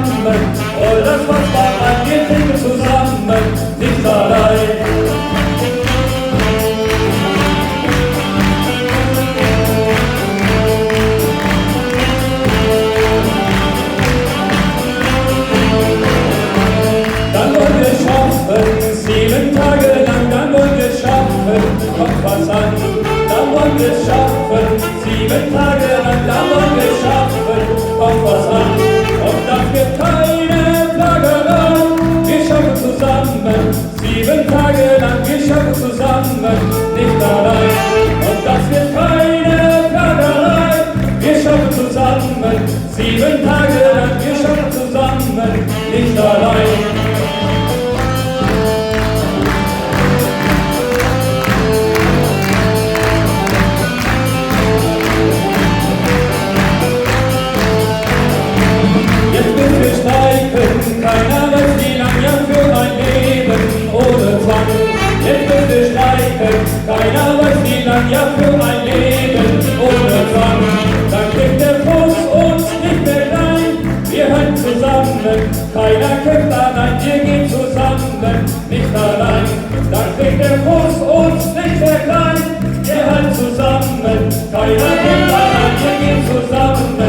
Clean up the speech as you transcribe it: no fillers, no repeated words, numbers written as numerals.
zusammen, alles was man angeht, trinken wir zusammen, nicht allein. Dann wollen wir schaffen, 7 Tage lang, dann wollen wir schaffen, kommt was an. Dann wollen wir schaffen, 7 Tage lang, dann wollen wir schaffen, kommt was an. Und das wird keine Plagerei, wir schaffen zusammen, 7 Tage lang, wir schaffen zusammen, nicht allein. Und das wird keine Plagerei, wir schaffen zusammen, 7 Tage lang, wir schaffen zusammen, nicht allein. Keiner weiß wie lang, ja für ein Leben ohne Zwang. Jetzt wird es streiken, keiner weiß wie lang, ja für ein Leben ohne Zwang. Dann kriegt der Fuß uns nicht mehr klein, wir halten zusammen, keiner kämpft allein, wir gehen zusammen, nicht allein. Dann kriegt der Fuß uns nicht mehr klein, wir halten zusammen, keiner kämpft allein, wir gehen zusammen.